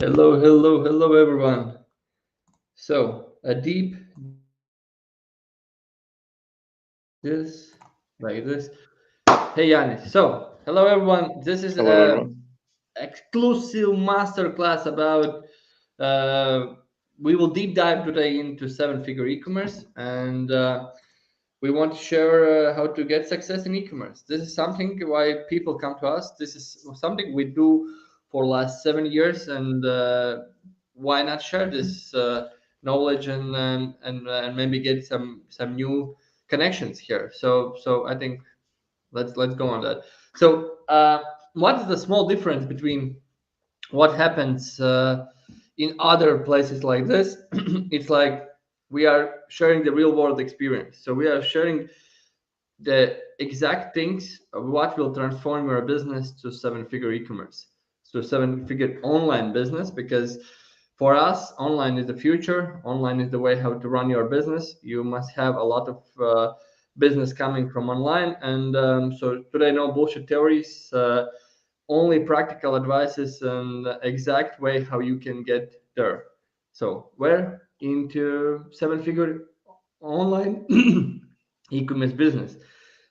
Hello, everyone. So, a deep this like this. Hey, Yanis. So, hello, everyone. This is Hello, a everyone. exclusive masterclass about. Uh, we will deep dive today into seven-figure e-commerce, and we want to share how to get success in e-commerce. This is something why people come to us. This is something we do for last 7 years, and why not share this knowledge and maybe get some new connections here. So I think let's go on that. So what is the small difference between what happens in other places like this? It's like we are sharing the real world experience. So we are sharing the exact things of what will transform your business to seven-figure e-commerce, so seven-figure online business. Because for us, online is the future. Online is the way how to run your business. You must have a lot of business coming from online. And so today, no bullshit theories, only practical advices and exact way how you can get there. So where into seven-figure online e-commerce business.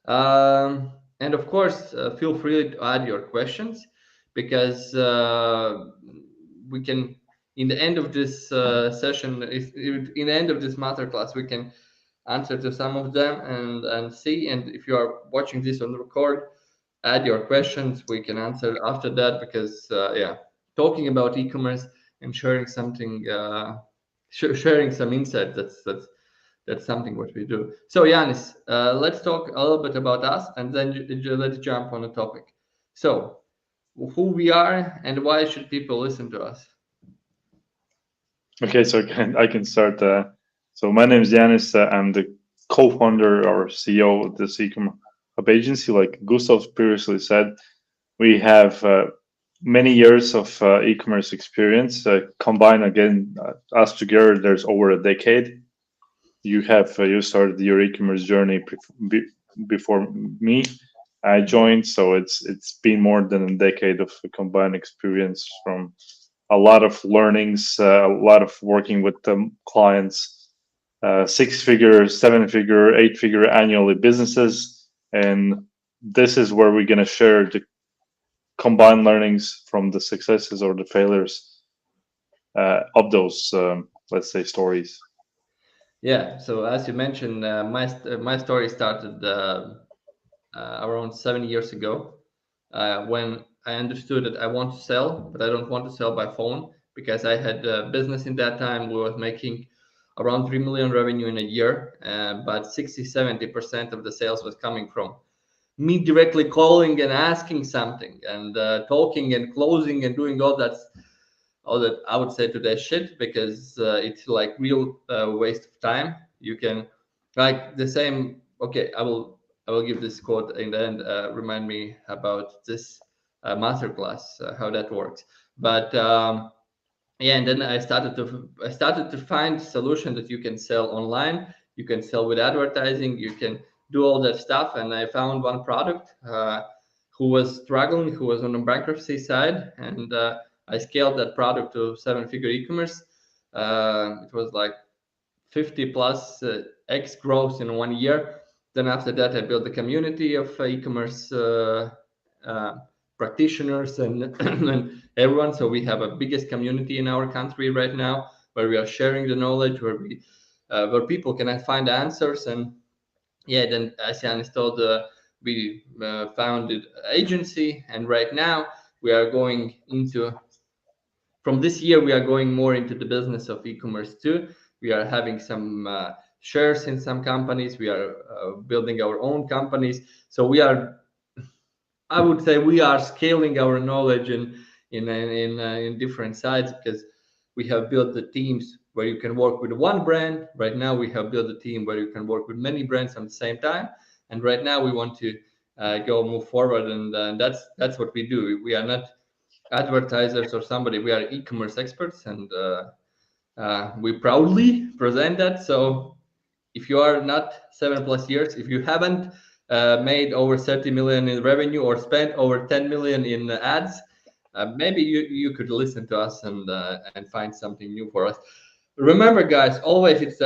And of course, feel free to add your questions, because we can, in the end of this session, if in the end of this masterclass, we can answer to some of them and see. And if you are watching this on record, add your questions. We can answer after that, because yeah, talking about e-commerce and sharing something, sharing some insight. That's something what we do. So Yanis, let's talk a little bit about us, and then let's jump on the topic. So who we are and why should people listen to us? Okay, so I can start. So my name is Yanis. I'm the co-founder or CEO of this e-commerce hub agency. Like Gustav previously said, we have many years of e-commerce experience. Combined again, us together, there's over a decade. You started your e-commerce journey before me. I joined, so it's been more than a decade of combined experience from a lot of learnings, a lot of working with clients, six-figure, seven-figure, eight-figure annually businesses, and this is where we're gonna share the combined learnings from the successes or the failures of those, let's say, stories. Yeah. So as you mentioned, my story started around 7 years ago, when I understood that I want to sell, but I don't want to sell by phone, because I had a business in that time. We was making around 3 million revenue in a year, but 60-70% of the sales was coming from me directly calling and asking something, and talking and closing and doing all that I would say today shit, because it's like real waste of time. You can, like, the same. Okay, I will give this quote in the end. Remind me about this masterclass, how that works. But yeah, and then I started to find solution that you can sell online. You can sell with advertising. You can do all that stuff. And I found one product who was struggling, who was on the bankruptcy side, and I scaled that product to seven-figure e-commerce. It was like 50 plus x growth in 1 year. Then after that, I built a community of e-commerce uh, practitioners and, and everyone. So we have a biggest community in our country right now, where we are sharing the knowledge, where people can find answers. And yeah, then as Janis told, we founded agency, and right now we are going into, from this year, we are going more into the business of e-commerce too. We are having some shares in some companies. We are building our own companies. So we are, I would say, we are scaling our knowledge in different sides, because we have built the teams where you can work with one brand. Right now, we have built a team where you can work with many brands at the same time. And right now, we want to go move forward, and that's what we do. We are not advertisers or somebody. We are e-commerce experts, and we proudly present that. So if you are not 7+ years, if you haven't made over 30 million in revenue or spent over 10 million in ads, maybe you could listen to us and find something new for us. Remember, guys, always it's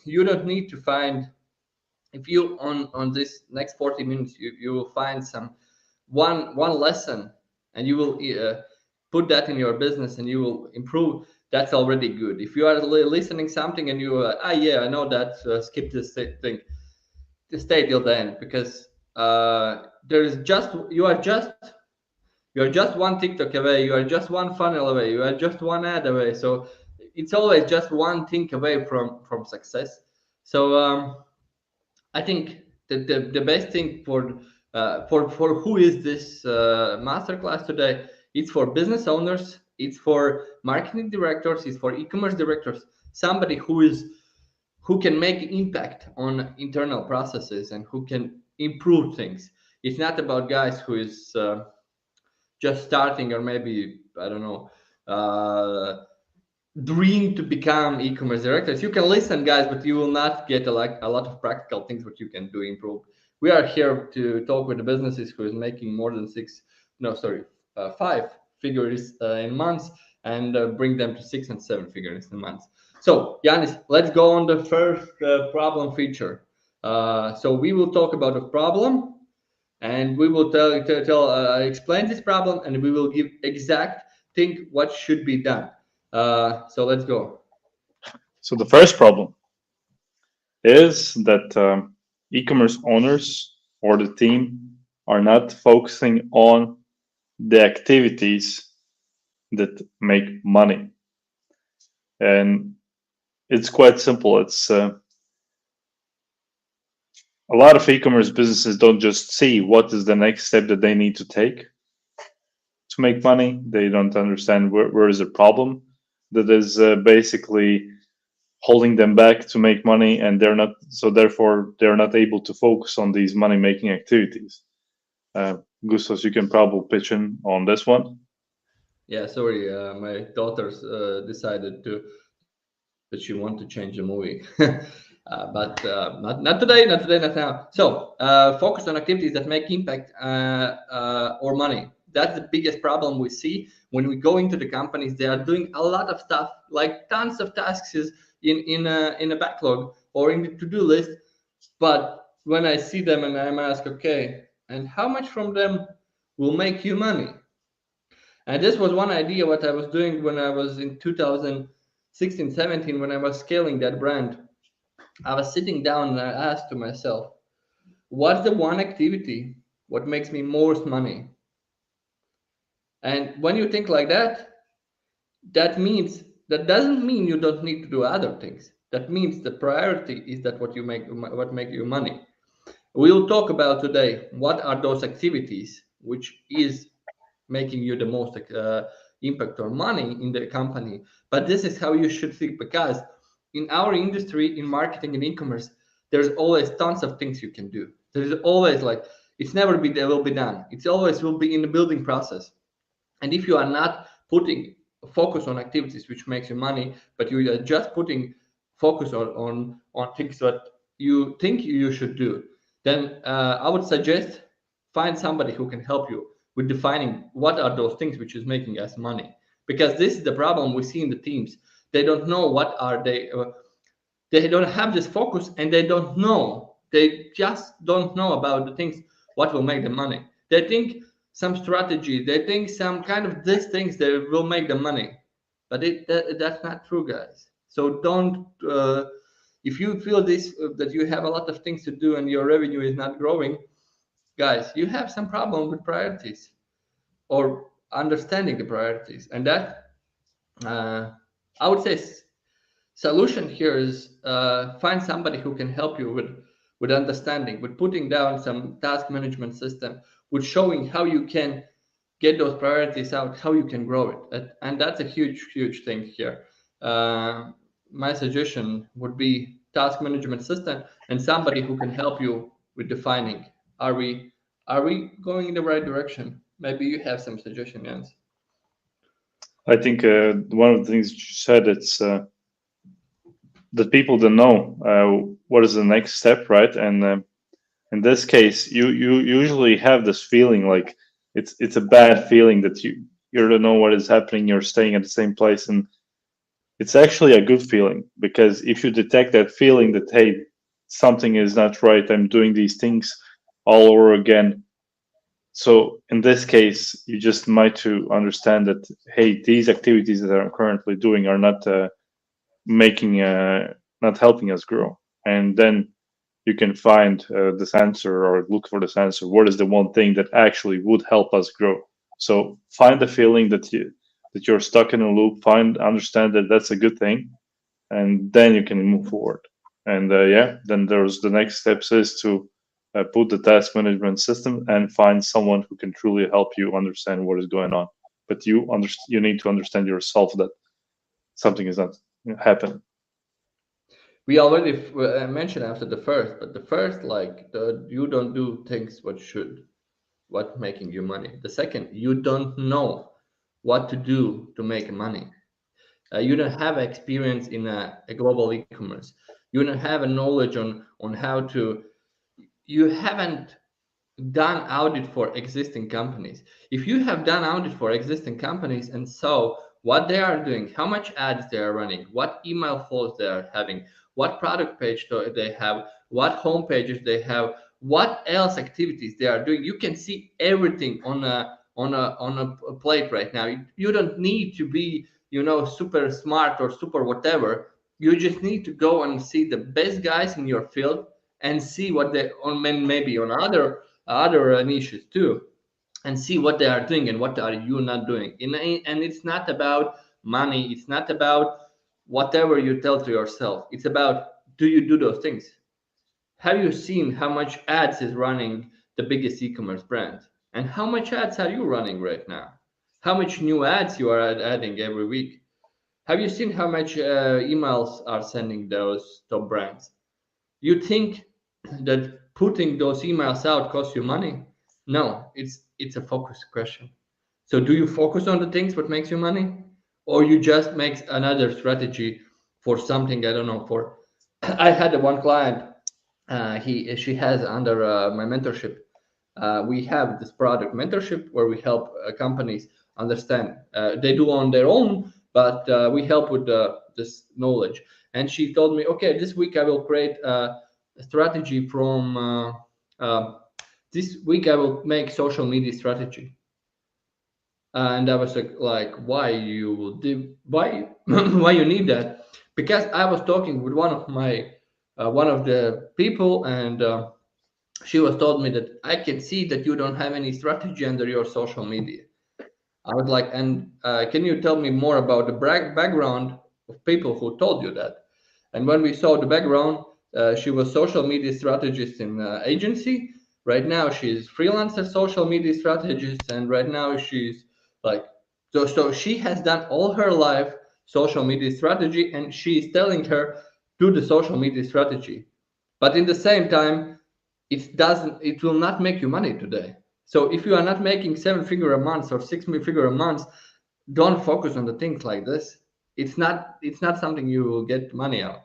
you don't need to find, if you on this next 40 minutes you will find some one lesson, and you will put that in your business and you will improve. That's already good. If you are listening something and you yeah, I know that, skip this thing, stay till the end, because there is just you're just one TikTok away, you are just one funnel away, you are just one ad away. So it's always just one thing away from success. So I think the best thing for who is this masterclass today, it's for business owners, it's for marketing directors, it's for e-commerce directors, somebody who can make impact on internal processes and who can improve things. It's not about guys who is just starting, or maybe I don't know, dream to become e-commerce directors. You can listen, guys, but you will not get a lot of practical things what you can do improve. We are here to talk with the businesses who is making more than five figures in months, and bring them to 6 and 7 figures in months. So Yanis, let's go on the first problem feature. So we will talk about a problem, and we will explain this problem, and we will give exact thing what should be done. So let's go. So the first problem is that e-commerce owners or the team are not focusing on the activities that make money. And it's quite simple. It's a lot of e-commerce businesses don't just see what is the next step that they need to take to make money. They don't understand where is the problem that is basically holding them back to make money, and therefore they're not able to focus on these money making activities. Gustos, you can probably pitch in on this one. Yeah, sorry, my daughters decided that she want to change the movie. But not today, not now. So focus on activities that make impact or money. That's the biggest problem we see when we go into the companies. They are doing a lot of stuff, like tons of tasks is in a backlog or in the to-do list. But when I see them and I'm asked, okay, and how much from them will make you money? And this was one idea what I was doing when I was in 2016, 17, when I was scaling that brand. I was sitting down and I asked to myself, what's the one activity what makes me most money? And when you think like that, that doesn't mean you don't need to do other things. That means the priority is that what make you money. We'll talk about today what are those activities which is making you the most impact or money in the company. But this is how you should think, because in our industry, in marketing and e-commerce, there's always tons of things you can do. There's always like, it's never be there will be done. It's always will be in the building process. And if you are not putting focus on activities which makes you money, but you are just putting focus on things that you think you should do, then I would suggest find somebody who can help you with defining what are those things which is making us money. Because this is the problem we see in the teams. They don't know what are they don't have this focus, and they just don't know about the things what will make them money. They think some strategy, they think some kind of these things that will make them money, but that's not true, guys. So don't if you feel this that you have a lot of things to do and your revenue is not growing, guys, you have some problem with priorities or understanding the priorities. And that I would say solution here is find somebody who can help you with understanding, with putting down some task management system, with showing how you can get those priorities out, how you can grow it. And that's a huge thing here. My suggestion would be task management system and somebody who can help you with defining, are we going in the right direction? Maybe you have some suggestion, Jens. I think one of the things you said, it's that people don't know what is the next step, right? And in this case, you usually have this feeling like it's a bad feeling that You don't know what is happening. You're staying at the same place, and it's actually a good feeling because if you detect that feeling that hey, something is not right, I'm doing these things all over again. So in this case, you just might to understand that hey, these activities that I'm currently doing are not making not helping us grow, and then you can find this answer or look for this answer. What is the one thing that actually would help us grow? So find the feeling that you're stuck in a loop. Find understand that that's a good thing, and then you can move forward. And yeah, then there's the next steps is to put the task management system and find someone who can truly help you understand what is going on. But you need to understand yourself that something is not happening. We already mentioned after the first, but the first, like, you don't do things what should, what making you money. The second, you don't know what to do to make money. You don't have experience in a global e-commerce. You don't have a knowledge on how to. You haven't done audit for existing companies. If you have done audit for existing companies and saw what they are doing, how much ads they are running, what email flows they are having, what product page they have, what home pages they have, what else activities they are doing, you can see everything on a plate right now. You don't need to be, super smart or super whatever. You just need to go and see the best guys in your field and see what they on maybe on other niches too, and see what they are doing and what are you not doing. And it's not about money, it's not about whatever you tell to yourself, it's about, do you do those things? Have you seen how much ads is running the biggest e-commerce brand, and how much ads are you running right now? How much new ads you are adding every week? Have you seen how much emails are sending those top brands? You think that putting those emails out costs you money? No, it's a focus question. So do you focus on the things what makes you money, or you just make another strategy for something? I don't know. For I had one client. He she has under my mentorship. We have this product mentorship where we help companies understand. They do on their own, but we help with this knowledge. And she told me, okay, this week I will create a strategy from. This week I will make social media strategy. And I was like, why you did, why why you need that? Because I was talking with one of the people, and she was told me that I can see that you don't have any strategy under your social media. I was like, and can you tell me more about the background of people who told you that? And when we saw the background, she was social media strategist in agency. Right now, she's freelancer social media strategist, and right now she's like, so she has done all her life social media strategy, and she's telling her do the social media strategy. But in the same time, it will not make you money today. So if you are not making 7 figure a month or 6 figure a month, don't focus on the things like this. It's not something you will get money out.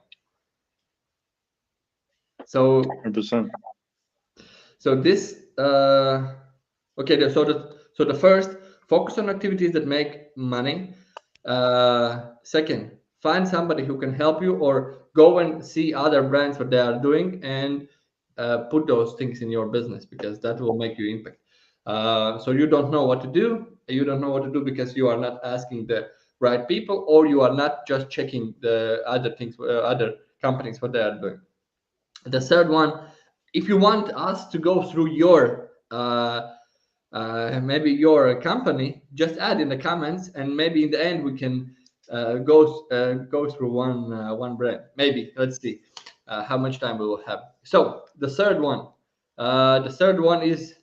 So 100%. so this okay, so the first, focus on activities that make money. Second, find somebody who can help you, or go and see other brands what they are doing, and put those things in your business, because that will make you impact. So you don't know what to do. You don't know what to do because you are not asking the right people, or you are not just checking the other things, other companies what they are doing. The third one, if you want us to go through your maybe your company, just add in the comments, and maybe in the end we can go through one brand. Maybe, let's see how much time we will have. So the third one is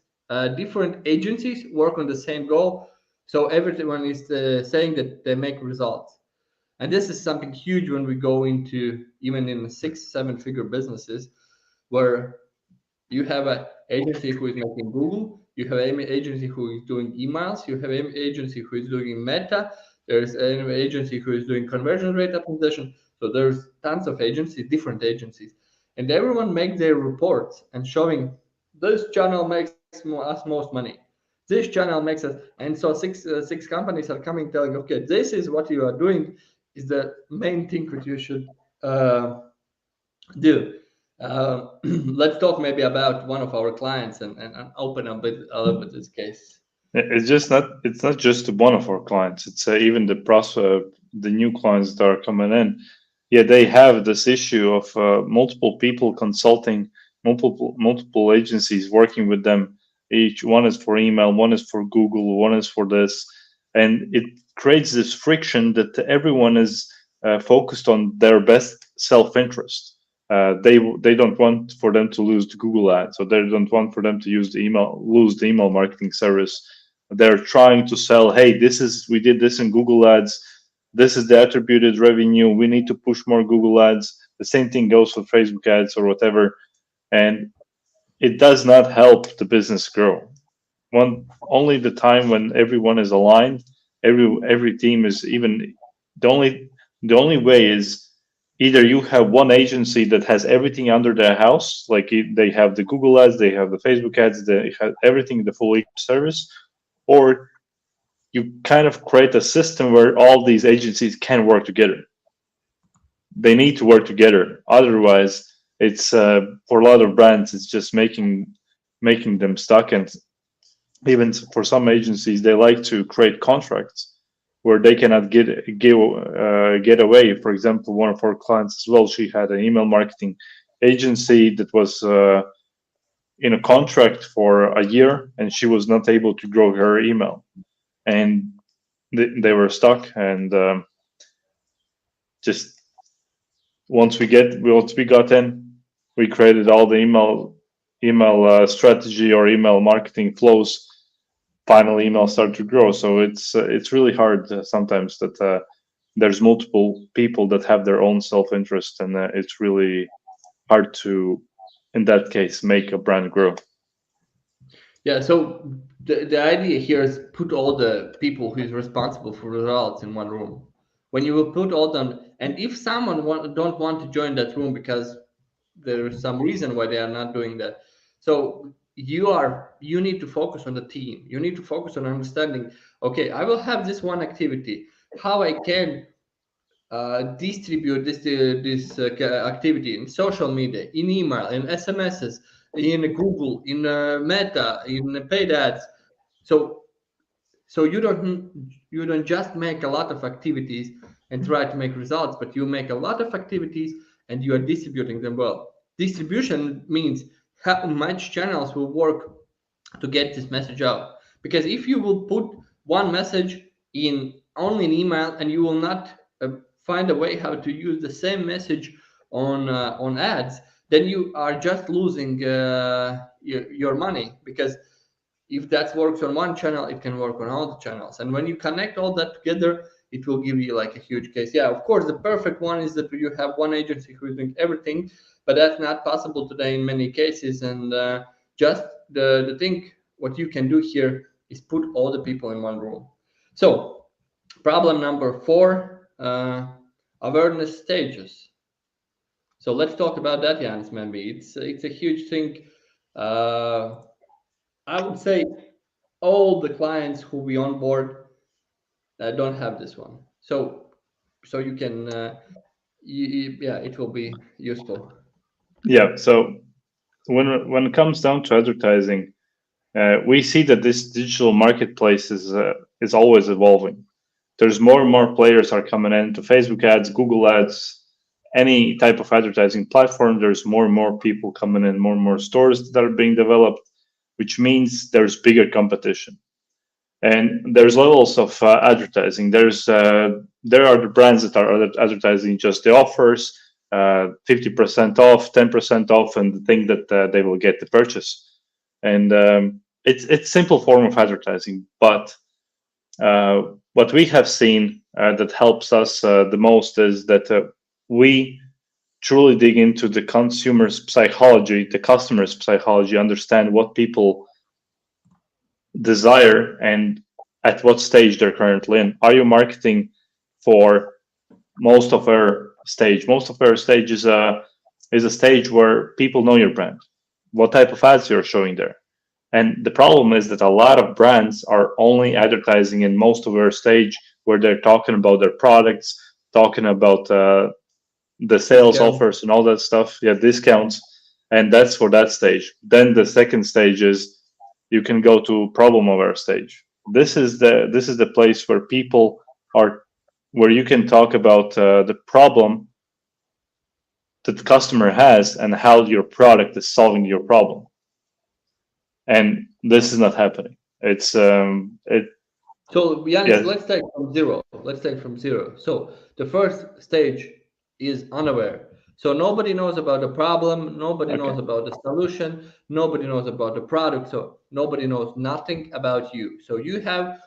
different agencies work on the same goal. So everyone is saying that they make results. And this is something huge when we go into even in 6 7 figure businesses, where you have an agency who is making Google, you have an agency who is doing emails, you have an agency who is doing Meta, there's an agency who is doing conversion rate optimization. So there's tons of agencies, different agencies, and everyone makes their reports and showing this channel makes us most money. This channel makes us, and so six companies are coming telling, okay, this is what you are doing is the main thing that you should do. Let's talk maybe about one of our clients and open a little bit this case. It's not just one of our clients. It's even the new clients that are coming in. Yeah, they have this issue of multiple people consulting, multiple agencies working with them. Each one is for email, one is for Google, one is for this, and it creates this friction that everyone is focused on their best self-interest. They don't want for them to lose the Google ads, so they don't want for them to lose the email marketing service. They're trying to sell, hey, we did this in Google ads, this is the attributed revenue, we need to push more Google ads. The same thing goes for Facebook ads or whatever, and it does not help the business grow. Only the time when everyone is aligned, every team is even, the only way is either you have one agency that has everything under their house, like they have the Google ads, they have the Facebook ads, they have everything, the full service, or you kind of create a system where all these agencies can work together. They need to work together. Otherwise, it's for a lot of brands, it's just making them stuck. And even for some agencies, they like to create contracts where they cannot get away. For example, one of our clients as well, she had an email marketing agency that was in a contract for a year, and she was not able to grow her email, and they were stuck. And just once we got in, we created all the email strategy or email marketing flows. Final email start to grow. So it's really hard sometimes that there's multiple people that have their own self-interest, and it's really hard to, in that case, make a brand grow. Yeah, so the idea here is put all the people who is responsible for results in one room. When you will put all them, and if someone don't want to join that room because there is some reason why they are not doing that, so you need to focus on the team. You need to focus on understanding, okay, I will have this one activity, how I can distribute this activity in social media, in email, in SMSs, in Google, in Meta, in paid ads. So you don't just make a lot of activities and try to make results, but you make a lot of activities and you are distributing them well. Distribution means how much channels will work to get this message out. Because if you will put one message in only in email and you will not find a way how to use the same message on ads, then you are just losing your money. Because if that works on one channel, it can work on all the channels. And when you connect all that together, it will give you like a huge case. Yeah, of course, the perfect one is that you have one agency who is doing everything, but that's not possible today in many cases. And just the thing, what you can do here is put all the people in one room. So problem number 4, awareness stages. So let's talk about that, Jans. Maybe it's a huge thing. I would say all the clients who we onboard don't have this one. So you can, yeah, it will be useful. Yeah. So when it comes down to advertising, we see that this digital marketplace is always evolving. There's more and more players are coming into Facebook ads, Google ads, any type of advertising platform. There's more and more people coming in, more and more stores that are being developed, which means there's bigger competition. And there's levels of advertising. There are the brands that are advertising just the offers, 50% off, 10% off, and think that they will get the purchase. And it's simple form of advertising. But what we have seen that helps us the most is that we truly dig into the consumer's psychology, the customer's psychology, understand what people desire and at what stage they're currently in. Are you marketing for most of our stage? Most of our stage is a stage where people know your brand, what type of ads you're showing there, And the problem is that a lot of brands are only advertising in most of their stage where they're talking about their products, talking about the sales Discount. offers and all that stuff, yeah, discounts, and that's for that stage. Then the second stage is you can go to problem aware stage. This is the place where people are, where you can talk about the problem that the customer has and how your product is solving your problem. And this is not happening. It's it So, Yanis, yeah. let's take from zero. Let's take from zero. So, the first stage is unaware. So, nobody knows about the problem, nobody Okay. knows about the solution, nobody knows about the product. So, nobody knows nothing about you. So, you have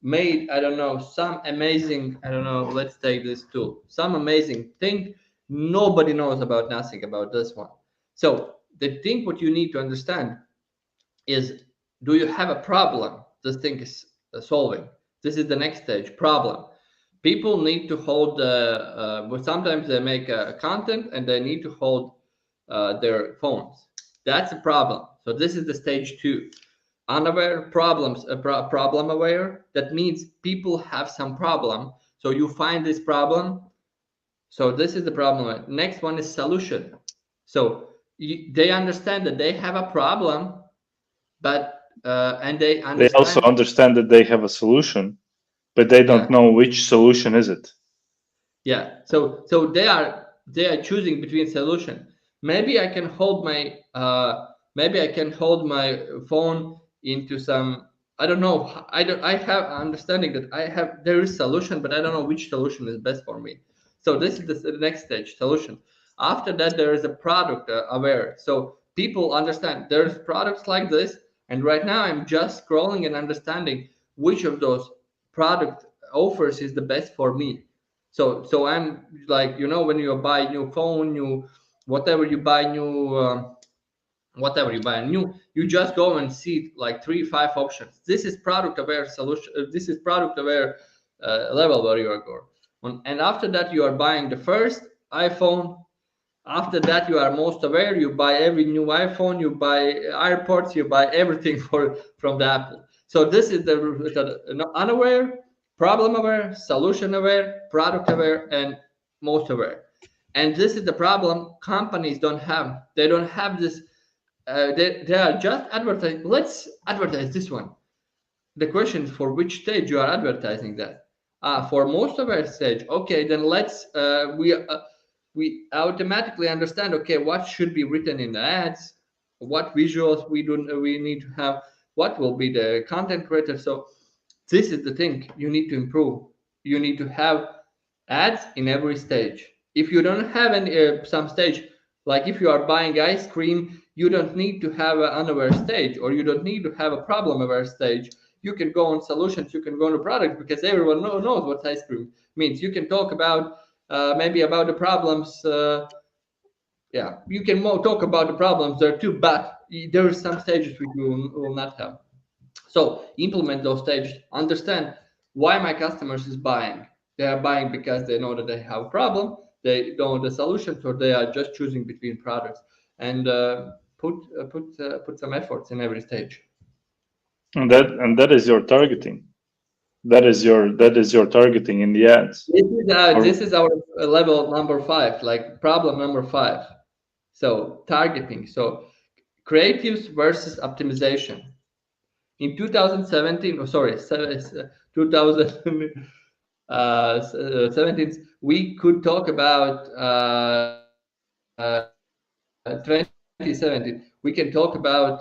made, I don't know, some amazing, I don't know, let's take this tool, some amazing thing. Nobody knows about nothing about this one. So, the thing what you need to understand is, do you have a problem this thing is solving? This is the next stage, problem. People need to hold but sometimes they make content and they need to hold their phones. That's a problem. So this is the stage 2, unaware problems, problem aware. That means people have some problem, so you find this problem. So this is the problem. Next one is solution. So they understand that they have a problem, but and they They also understand. understand that they have a solution, but they don't Yeah, know which solution is it. yeah. So they are choosing between solution. Maybe I can hold my phone into some, I don't know, I have understanding that I have there is solution, but I don't know which solution is best for me. So this is the next stage, solution. After that, there is a product aware. So people understand there's products like this, and right now I'm just scrolling and understanding which of those product offers is the best for me. So I'm like, when you buy new phone, new whatever you buy, new whatever you buy new, you just go and see like 3 5 options. This is product aware solution. This is product aware level where you are going. And after that, you are buying the first iPhone. After that, you are most aware. You buy every new iPhone, you buy AirPods, you buy everything from the Apple. So this is the unaware, problem aware, solution aware, product aware, and most aware. And this is the problem companies don't have. They don't have this. They are just advertising. Let's advertise this one. The question is for which stage you are advertising that. For most of our stage, okay, then let's we automatically understand, okay, what should be written in the ads, what visuals we need to have, what will be the content creator. So this is the thing you need to improve. You need to have ads in every stage. If you don't have any some stage, like if you are buying ice cream, you don't need to have an unaware stage, or you don't need to have a problem aware stage. You can go on solutions, you can go on product, because everyone knows what ice cream means. You can talk about maybe about the problems. Yeah, you can talk about the problems there too, but there are some stages which you will not have. So implement those stages. Understand why my customers is buying. They are buying because they know that they have a problem. They know the solutions, or they are just choosing between products. And put some efforts in every stage. And that is your targeting. That is your targeting in the ads. This Or is our level number 5, like problem number 5. So targeting. So creatives versus optimization. In 2017, 2017, we could talk about 2017. We can talk about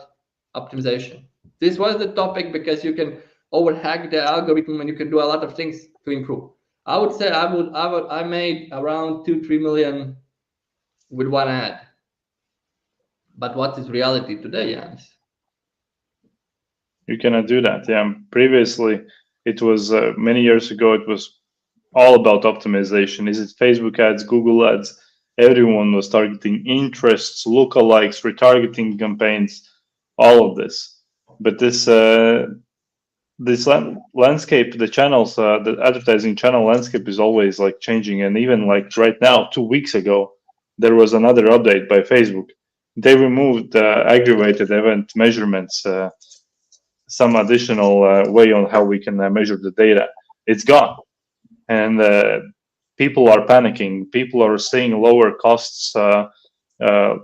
optimization. This was the topic because you can overhack the algorithm and you can do a lot of things to improve. I would say I made around 2 3 million with one ad. But what is reality today, Jans? you cannot do that. Yeah. Previously, it was many years ago. It was all about optimization. Is it Facebook ads, Google ads? Everyone was targeting interests, lookalikes, retargeting campaigns, all of this. But this landscape, the channels, the advertising channel landscape is always like changing. And even like right now, 2 weeks ago, there was another update by Facebook. They removed aggregated event measurements, some additional way on how we can measure the data. It's gone, and people are panicking. People are seeing lower costs, not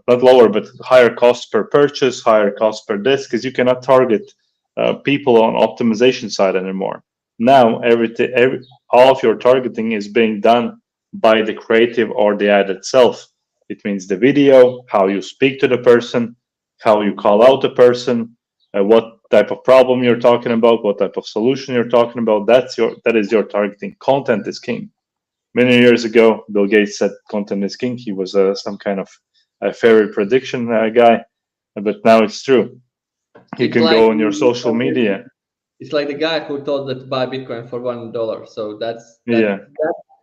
lower, but higher costs per purchase, higher costs per this, because you cannot target people on optimization side anymore. Now, all of your targeting is being done by the creative or the ad itself. It means the video, how you speak to the person, how you call out the person, what type of problem you're talking about, what type of solution you're talking about. That is your targeting. Content is king. Many years ago, Bill Gates said content is king. He was some kind of a fairy prediction guy, but now it's true. You It's can like go on your social media. it's like the guy who told that to buy Bitcoin for $1. So Yeah,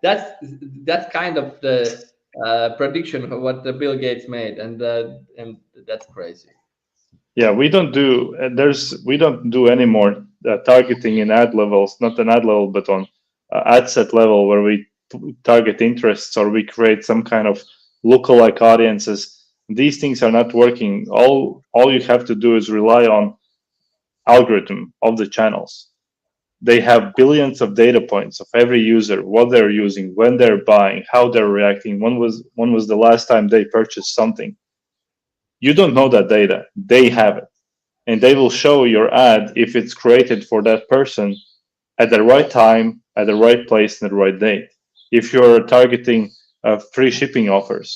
that's that's kind of the prediction of what the Bill Gates made, and that's crazy. yeah. We don't do any more targeting in ad levels, not an ad level, but on ad set level where we target interests or we create some kind of lookalike audiences. These things are not working. All you have to do is rely on algorithm of the channels. They have billions of data points of every user, what they're using, when they're buying, how they're reacting, when was the last time they purchased something. You don't know that data. They have it. And they will show your ad if it's created for that person at the right time, at the right place, and the right date. If you're targeting free shipping offers,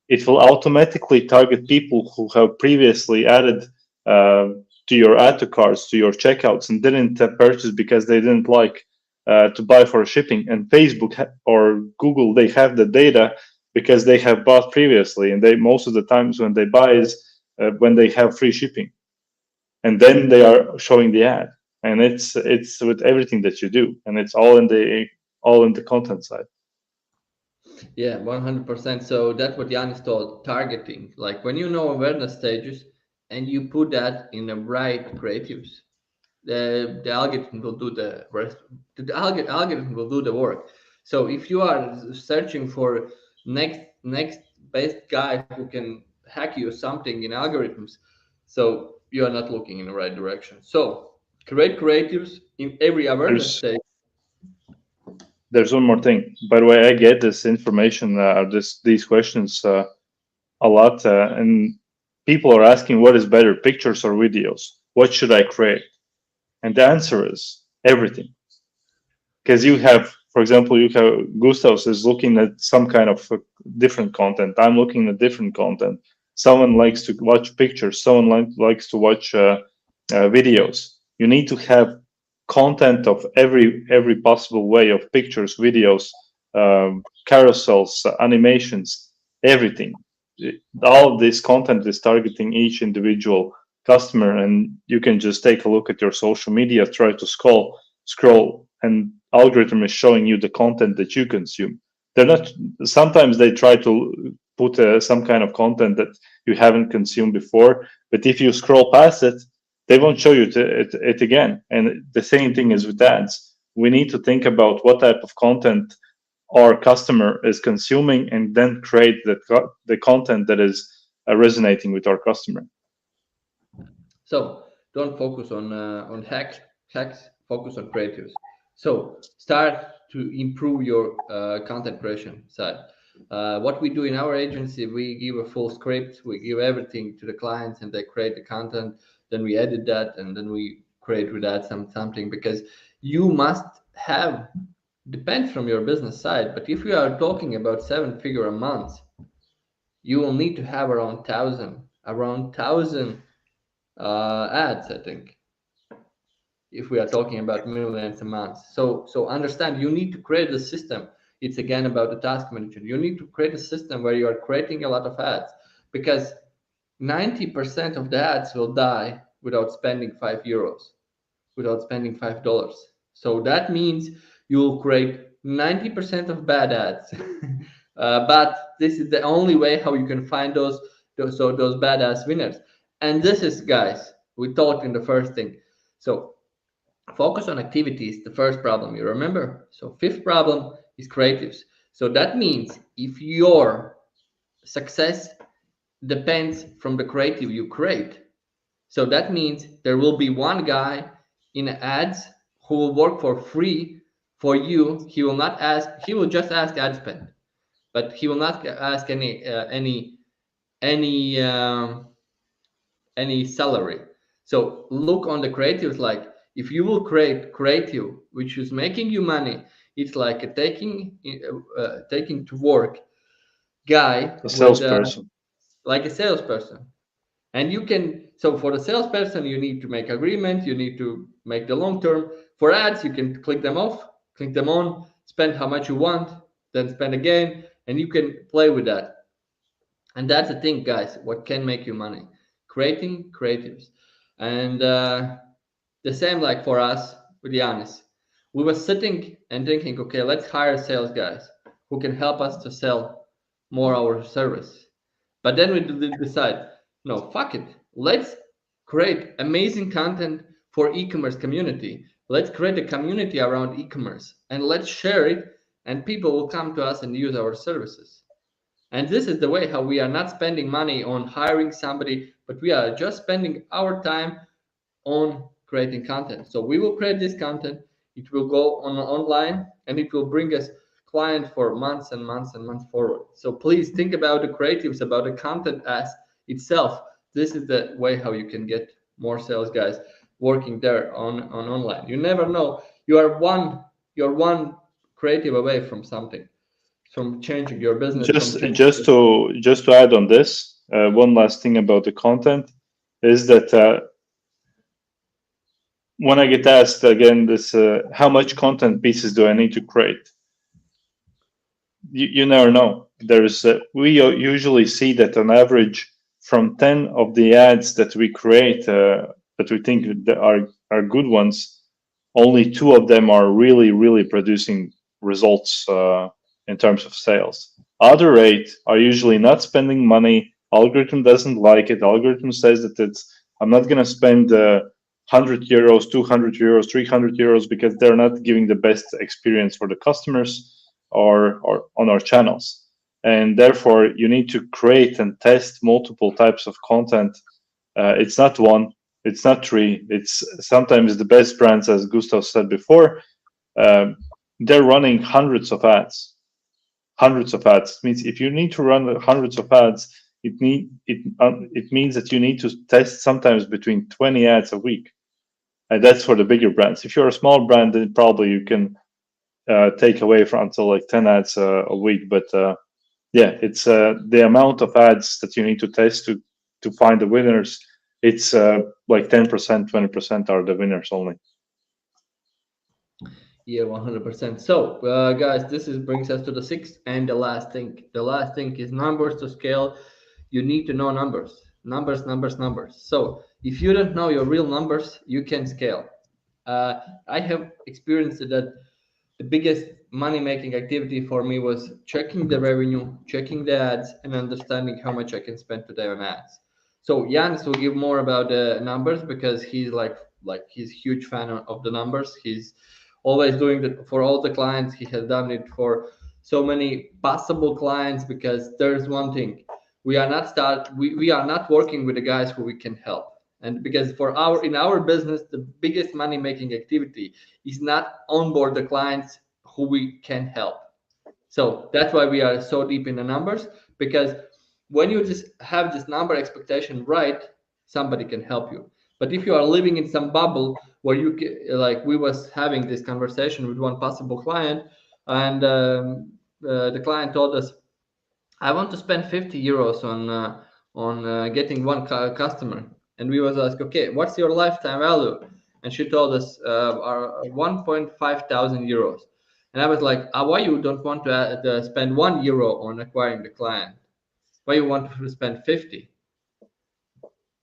it will automatically target people who have previously added uh, to your add to carts, to your checkouts, and didn't purchase because they didn't like to buy for shipping. And Facebook or Google, they have the data because they have bought previously, and they most of the times when they buy is when they have free shipping, and then they are showing the ad, and it's with everything that you do, and it's all in the content side. Yeah, 100%. So that's what Yanis told targeting. Like when you know awareness stages and you put that in the right creatives, the algorithm will do the rest. Algorithm will do the work. So if you are searching for next best guy who can hack you something in algorithms, so you are not looking in the right direction. So create creatives in every awareness there's stage. there's one more thing. By the way, I get this information, these questions a lot, and people are asking what is better, pictures or videos, what should I create? And the answer is everything. Because you have, for example, you have Gustavs is looking at some kind of different content. I'm looking at different content. Someone likes to watch pictures. Someone likes to watch videos. You need to have content of every possible way of pictures, videos, carousels, animations, everything. All of this content is targeting each individual customer, and you can just take a look at your social media, try to scroll, and algorithm is showing you the content that you consume. They're not. Sometimes they try to put some kind of content that you haven't consumed before, but if you scroll past it, they won't show you it again. And the same thing is with ads. We need to think about what type of content our customer is consuming, and then create the content that is resonating with our customer. So don't focus on hacks. Focus on creatives. So start to improve your content creation side. What we do in our agency, we give a full script. We give everything to the clients, and they create the content. Then we edit that, and then we create with that something because you must have depends from your business side. But if you are talking about seven-figure a month, you will need to have around 1,000 ads, I think, if we are talking about millions a month. So understand, you need to create a system. It's again about the task manager. You need to create a system where you are creating a lot of ads, because 90% of the ads will die without spending €5, without spending $5. So that means you will create 90% of bad ads. But this is the only way how you can find those badass winners. And this is, guys, we talked in the first thing. So focus on activities, the first problem, you remember? So fifth problem is creatives. So that means if your success depends from the creative you create. So that means there will be one guy in ads who will work for free for you. He will not ask. He will just ask ad spend, but he will not ask any any salary. So look on the creatives, like if you will create creative which is making you money, it's like a taking to work guy A with salesperson. like a salesperson. And you can, so for the salesperson you need to make agreement, you need to make the long term. For ads you can click them off, click them on, spend how much you want, then spend again, and you can play with that. And that's the thing, guys, what can make you money: creating creatives. And the same like for us with Yanis, we were sitting and thinking, okay, let's hire sales guys who can help us to sell more our service. But then we decide, no, fuck it, let's create amazing content for e-commerce community. Let's create a community around e-commerce and let's share it, and people will come to us and use our services. And this is the way how we are not spending money on hiring somebody, but we are just spending our time on creating content. So we will create this content, it will go on online, and it will bring us client for months and months and months forward. So please think about the creatives, about the content as itself. This is the way how you can get more sales guys working there on online. You never know. You're one creative away from something, from changing your business, from Just changing. just to add on this, one last thing about the content is that when I get asked again this, how much content pieces do I need to create? You never know. There's we usually see that on average, from 10 of the ads that we create, that we think that are good ones, only two of them are really producing results in terms of sales. Other eight are usually not spending money. Algorithm doesn't like it. Algorithm says that I'm not going to spend 100 euros, 200 euros, 300 euros, because they're not giving the best experience for the customers or on our channels. And therefore, you need to create and test multiple types of content. It's not one, it's not three. It's sometimes the best brands, as Gustav said before, um, they're running hundreds of ads. Hundreds of ads it means if you need to run hundreds of ads, it means that you need to test sometimes between 20 ads a week, and that's for the bigger brands. If you're a small brand, then probably you can take away from until like 10 ads a week. But yeah, it's the amount of ads that you need to test to find the winners. It's like 10%, 20% are the winners only. Yeah, 100%. So, guys, this is brings us to the sixth and the last thing. The last thing is numbers to scale. You need to know numbers, numbers, numbers, numbers. So, if you don't know your real numbers, you can scale. I have experienced that the biggest money making activity for me was checking the revenue, checking the ads, and understanding how much I can spend today on ads. So Janis will give more about the numbers because he's like he's a huge fan of the numbers. He's always doing it for all the clients. He has done it for so many possible clients, because there's one thing: we are not working with the guys who we can help. And because for our in our business, the biggest money making activity is not onboard the clients who we can help. So that's why we are so deep in the numbers, because when you just have this number expectation right, somebody can help you. But if you are living in some bubble where like we was having this conversation with one possible client, and the client told us, I want to spend 50 euros on getting one customer. And we was asked, okay, what's your lifetime value? And she told us are 1.5 thousand euros. And I was like, why you don't want to spend 1 euro on acquiring the client? Why you want to spend 50?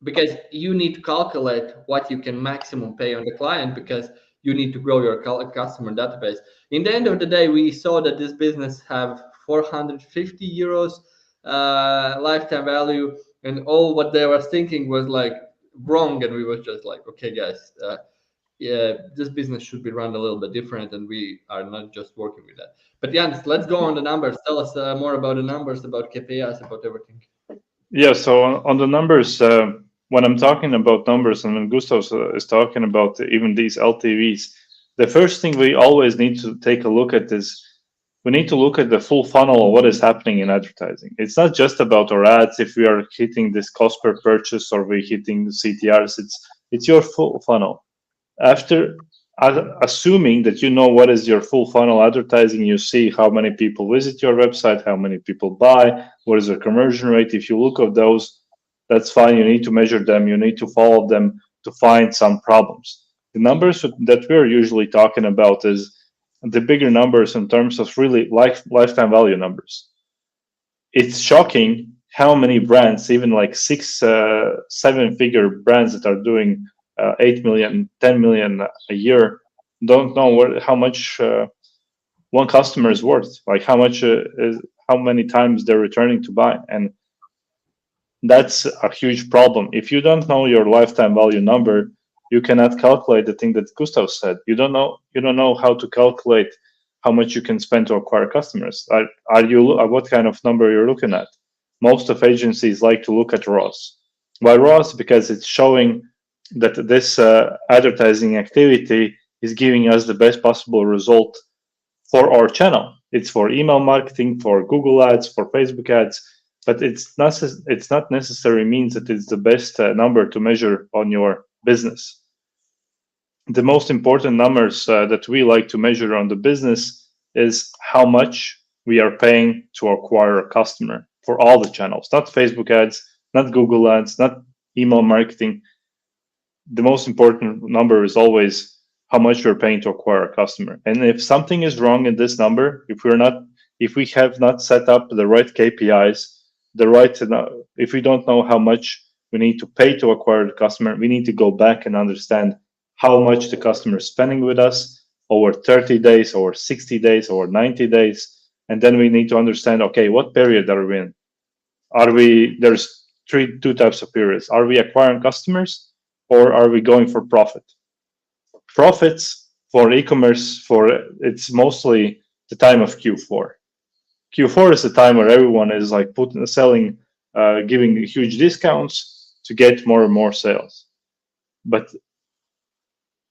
Because you need to calculate what you can maximum pay on the client, because you need to grow your customer database. In the end of the day, we saw that this business have 450 euros lifetime value, and all what they were thinking was like wrong, and we was just like, okay guys, yeah, this business should be run a little bit different, and we are not just working with that. But Jens, let's go on the numbers. Tell us more about the numbers, about KPIs, about everything. Yeah, so on the numbers, when I'm talking about numbers and when Gustav is talking about even these LTVs, the first thing we always need to take a look at is we need to look at the full funnel of what is happening in advertising. It's not just about our ads, if we are hitting this cost per purchase or we're hitting the CTRs, it's your full funnel. After assuming that you know what is your full funnel advertising, you see how many people visit your website, how many people buy, what is the conversion rate. If you look at those, that's fine. You need to measure them, you need to follow them to find some problems. The numbers that we're usually talking about is the bigger numbers in terms of really lifetime value numbers. It's shocking how many brands, even like six, seven-figure brands that are doing 8 million, 10 million a year, don't know how much one customer is worth, like how much is how many times they're returning to buy, and that's a huge problem. If you don't know your lifetime value number, you cannot calculate the thing that Gustav said. You don't know how to calculate how much you can spend to acquire customers. Are you what kind of number you're looking at? Most of agencies like to look at ROAS. Why ROAS? Because it's showing that this advertising activity is giving us the best possible result for our channel. It's for email marketing, for Google ads, for Facebook ads, but it's not necessarily means that it's the best number to measure on your business. The most important numbers that we like to measure on the business is how much we are paying to acquire a customer for all the channels, not Facebook ads, not Google ads, not email marketing. The most important number is always how much we're paying to acquire a customer. And if something is wrong in this number, if we have not set up the right KPIs, if we don't know how much we need to pay to acquire the customer, we need to go back and understand how much the customer is spending with us over 30 days, or 60 days, or 90 days. And then we need to understand, okay, what period are we in? There's two types of periods. Are we acquiring customers, or are we going for profit? Profits for e-commerce, it's mostly the time of Q4. Q4 is the time where everyone is like selling, giving huge discounts to get more and more sales. But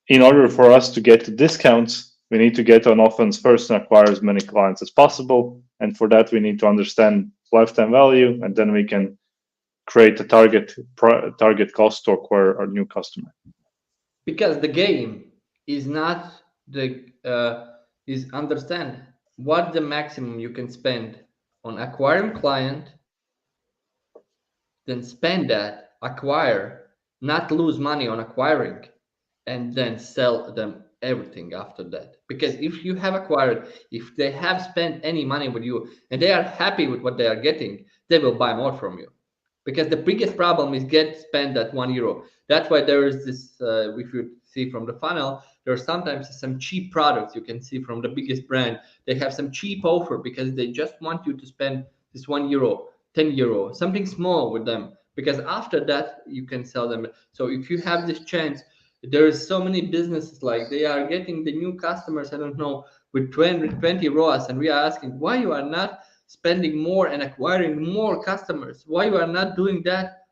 in order for us to get the discounts, we need to get on offense first and acquire as many clients as possible. And for that, we need to understand lifetime value, and then we can create a target cost to acquire our new customer. Because the game is not the is understand what the maximum you can spend on acquiring client, then spend that, acquire, not lose money on acquiring, and then sell them everything after that. Because if you have acquired, if they have spent any money with you and they are happy with what they are getting, they will buy more from you. Because the biggest problem is spend that €1. That's why there is this, if you see from the funnel, there are sometimes some cheap products you can see from the biggest brand. They have some cheap offer because they just want you to spend this €1, €10, something small with them. Because after that, you can sell them. So if you have this chance, there's so many businesses like they are getting the new customers, I don't know, with 20 ROAS, and we are asking why you are not spending more and acquiring more customers, why you are not doing that.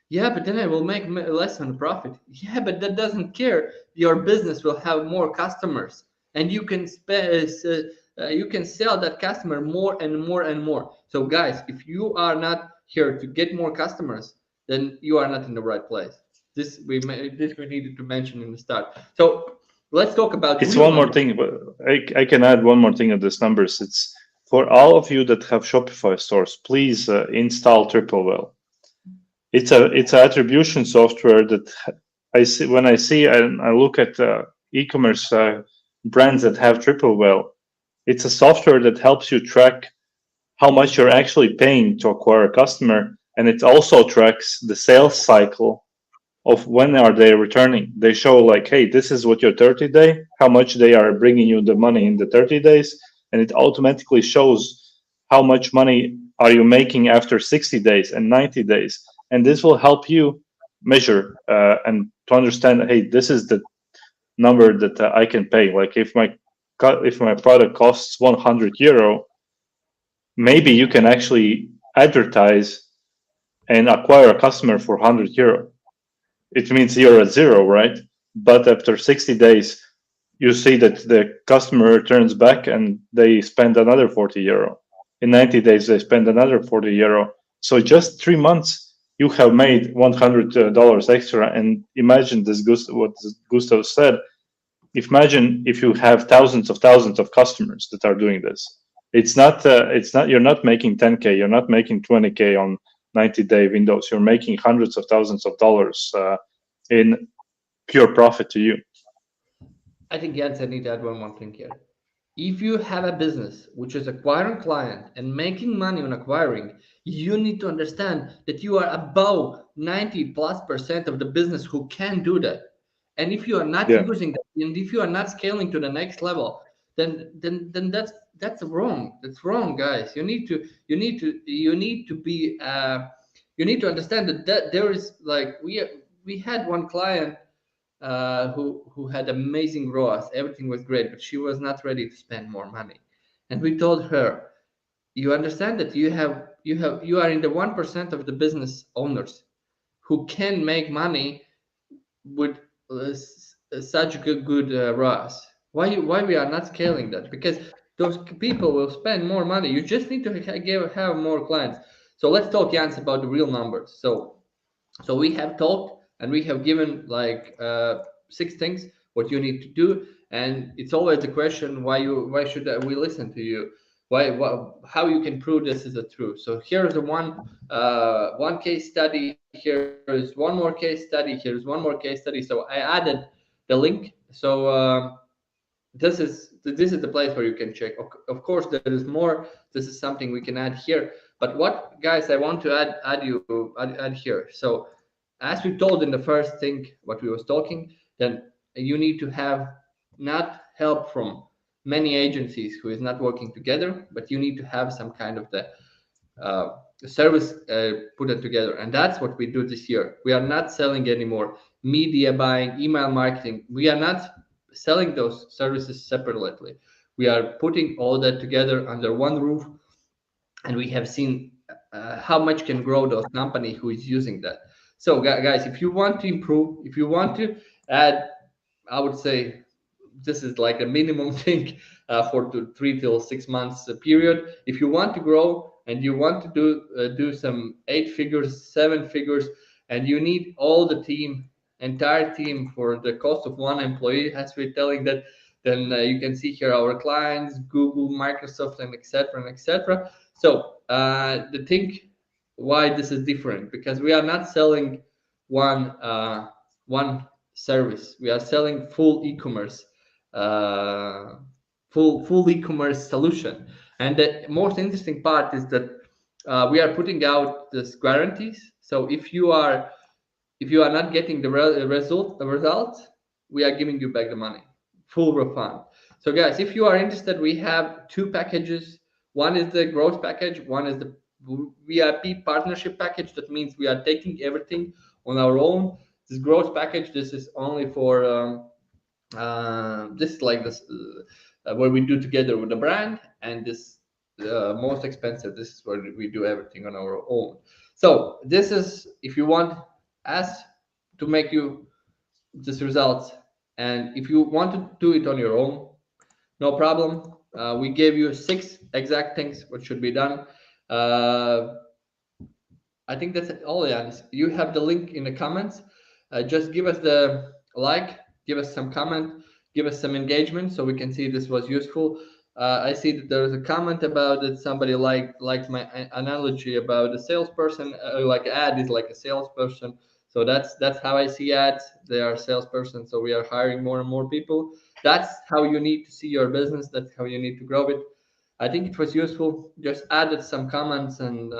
Yeah, but then I will make less on profit. Yeah, but that doesn't care. Your business will have more customers, and you can you can sell that customer more and more and more. So guys, if you are not here to get more customers, then you are not in the right place. This we needed to mention in the start. So let's talk about It's real one more numbers. thing, but I can add one more thing of these numbers. It's for all of you that have Shopify stores, please install TripleWell. It's an attribution software that I see when I see and I look at e-commerce brands that have TripleWell. It's a software that helps you track how much you're actually paying to acquire a customer, and it also tracks the sales cycle of when are they returning. They show like, hey, this is what your 30 day, how much they are bringing you the money in the 30 days, and it automatically shows how much money are you making after 60 days and 90 days. And this will help you measure and to understand, hey, this is the number that I can pay. Like if my product costs €100, maybe you can actually advertise and acquire a customer for 100 euro. It means you're at zero, right? But after 60 days, you see that the customer returns back and they spend another 40 euro. In 90 days, they spend another 40 euro. So just 3 months, you have made $100 extra. And imagine this, what Gustav said. Imagine if you have thousands of customers that are doing this. It's not. You're not making 10K. You're not making 20K on 90-day windows. You're making hundreds of thousands of dollars in pure profit to you. I think Jens, I need to add one more thing here. If you have a business which is acquiring client and making money on acquiring, you need to understand that you are above 90+% of the business who can do that. And if you are not Yeah, using that, and if you are not scaling to the next level, then that's wrong. That's wrong, guys. You need to be you need to understand that there is like we had one client who had amazing ROAS. Everything was great, but she was not ready to spend more money. And we told her, you understand that you are in the 1% of the business owners who can make money with such good ROAS. Why we are not scaling that? Because those people will spend more money. You just need to have more clients. So let's talk, Jans, about the real numbers. So we have talked and we have given like 6 things what you need to do, and it's always the question why should we listen to you? How you can prove this is the truth? So here's the one case study. Here is one more case study. Here is one more case study. So I added the link. So this is the place where you can check. Of course, there is more. This is something we can add here. But what, guys, I want to add here. So as we told in the first thing what we was talking, then you need to have not help from many agencies who is not working together, but you need to have some kind of the service put it together, and that's what we do this year. We are not selling anymore media buying, email marketing. We are not selling those services separately. We are putting all that together under one roof, and we have seen how much can grow those company who is using that. So guys, if you want to improve, if you want to add, I would say this is like a minimum thing for 3 till 6 months period. If you want to grow and you want to do some 8 figures, 7 figures, and you need all the team, entire team for the cost of one employee, as we're telling that, then you can see here our clients, Google, Microsoft, and etc. and etc. So the thing why this is different, because we are not selling one service. We are selling full e-commerce, uh, full e-commerce solution. And the most interesting part is that we are putting out this guarantees. So if you are not getting the result, we are giving you back the money, full refund. So guys, if you are interested, we have 2 packages. One is the growth package. One is the VIP partnership package. That means we are taking everything on our own. This growth package, this is only for this is like this where we do together with the brand, and this most expensive, this is where we do everything on our own. So this is if you want us to make you this results, and if you want to do it on your own, no problem. We gave you 6 exact things what should be done. uh, I think that's all, Janis. You have the link in the comments. Just give us the like, give us some comment, give us some engagement so we can see this was useful. I see that there is a comment about that somebody liked my analogy about a salesperson. Like ad is like a salesperson. So that's how I see ads. They are salesperson. So we are hiring more and more people. That's how you need to see your business. That's how you need to grow it. I think it was useful. Just added some comments and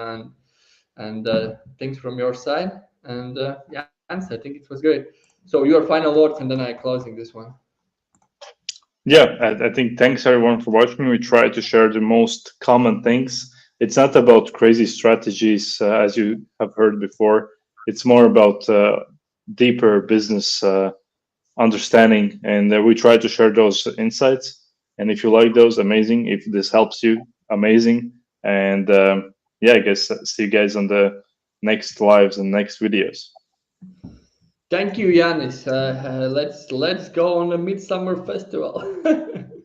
things from your side. And Jans, I think it was great. So your final words, and then I closing this one. Yeah, I think thanks everyone for watching. We try to share the most common things. It's not about crazy strategies, as you have heard before. It's more about deeper business understanding, and we try to share those insights. And if you like those, amazing. If this helps you, amazing. And yeah, I guess see you guys on the next lives and next videos. Thank you, Yanis. Let's go on a midsummer festival.